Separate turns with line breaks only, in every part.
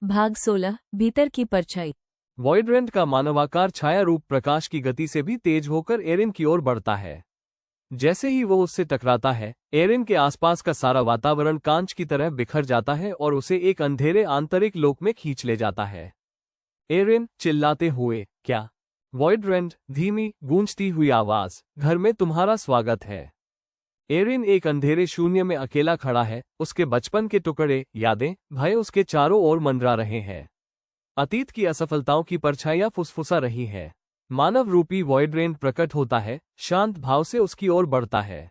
भाग 16 भीतर की परछाई।
वॉइडरेंट का मानवाकार छाया रूप प्रकाश की गति से भी तेज होकर एरिन की ओर बढ़ता है। जैसे ही वो उससे टकराता है, एरिन के आसपास का सारा वातावरण कांच की तरह बिखर जाता है और उसे एक अंधेरे आंतरिक लोक में खींच ले जाता है। एरिन चिल्लाते हुए, क्या? वॉइडरेंट धीमी गूंजती हुई आवाज, घर में तुम्हारा स्वागत है। एरिन एक अंधेरे शून्य में अकेला खड़ा है, उसके बचपन के टुकड़े, यादें, भय उसके चारों ओर मंडरा रहे हैं। अतीत की असफलताओं की परछाइयां फुसफुसा रही है। मानव रूपी वॉइडरेंट प्रकट होता है, शांत भाव से उसकी ओर बढ़ता है।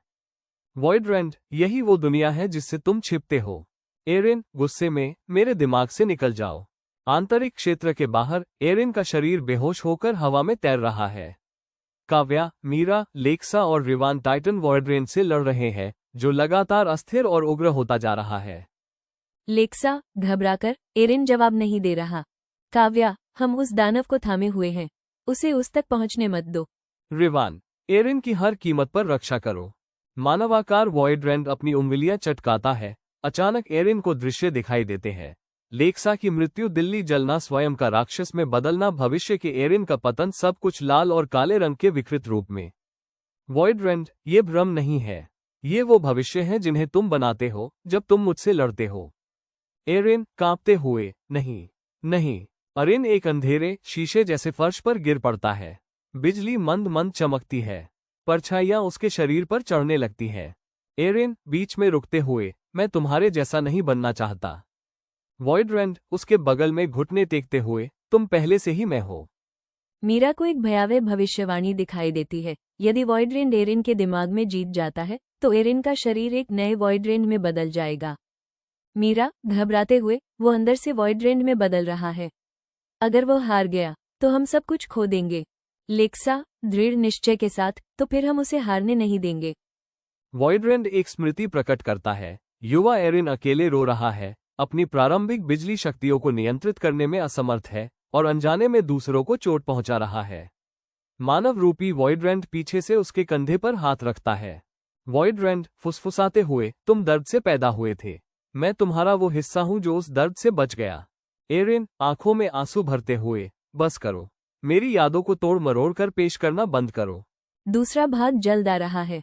वॉइडरेंट, यही वो दुनिया है जिससे तुम छिपते हो। एरिन गुस्से में, मेरे दिमाग से निकल जाओ। आंतरिक क्षेत्र के बाहर एरिन का शरीर बेहोश होकर हवा में तैर रहा है। काव्या, मीरा, लेक्सा और रिवान टाइटन वॉइडरेंट से लड़ रहे हैं, जो लगातार अस्थिर और उग्र होता जा रहा है।
लेक्सा घबराकर, एरिन जवाब नहीं दे रहा। काव्या, हम उस दानव को थामे हुए हैं, उसे उस तक पहुंचने मत दो।
रिवान, एरिन की हर कीमत पर रक्षा करो। मानवाकार वॉइडरेंट अपनी उंगलियां चटकाता है। अचानक एरिन को दृश्य दिखाई देते हैं। लेक्सा की मृत्यु, दिल्ली जलना, स्वयं का राक्षस में बदलना, भविष्य के एरिन का पतन, सब कुछ लाल और काले रंग के विकृत रूप में। वॉइडरेंट, ये भ्रम नहीं है, ये वो भविष्य है जिन्हें तुम बनाते हो जब तुम मुझसे लड़ते हो। एरिन कांपते हुए, नहीं, नहीं। एरिन एक अंधेरे शीशे जैसे फर्श पर गिर पड़ता है। बिजली मंद मंद चमकती है, परछाइयां उसके शरीर पर चढ़ने लगती है। एरिन बीच में रुकते हुए, मैं तुम्हारे जैसा नहीं बनना चाहता। वॉइडरेंट उसके बगल में घुटने टेकते हुए, तुम पहले से ही मैं हो।
मीरा को एक भयावह भविष्यवाणी दिखाई देती है। यदि वॉइडरेंट एरिन के दिमाग में जीत जाता है तो एरिन का शरीर एक नए वॉइडरेंट में बदल जाएगा। मीरा घबराते हुए, वो अंदर से वॉइडरेंट में बदल रहा है। अगर वो हार गया तो हम सब कुछ खो देंगे। लेक्सा दृढ़ निश्चय के साथ, तो फिर हम उसे हारने नहीं देंगे।
वॉइडरेंट एक स्मृति प्रकट करता है। युवा एरिन अकेले रो रहा है, अपनी प्रारंभिक बिजली शक्तियों को नियंत्रित करने में असमर्थ है और अनजाने में दूसरों को चोट पहुंचा रहा है। मानव रूपी वॉइडरेंट पीछे से उसके कंधे पर हाथ रखता है। वॉइडरेंट फुसफुसाते हुए, तुम दर्द से पैदा हुए थे, मैं तुम्हारा वो हिस्सा हूं जो उस दर्द से बच गया। एरिन आंखों में आंसू भरते हुए, बस करो, मेरी यादों को तोड़ मरोड़ कर पेश करना बंद करो।
दूसरा भाग जल्द आ रहा है।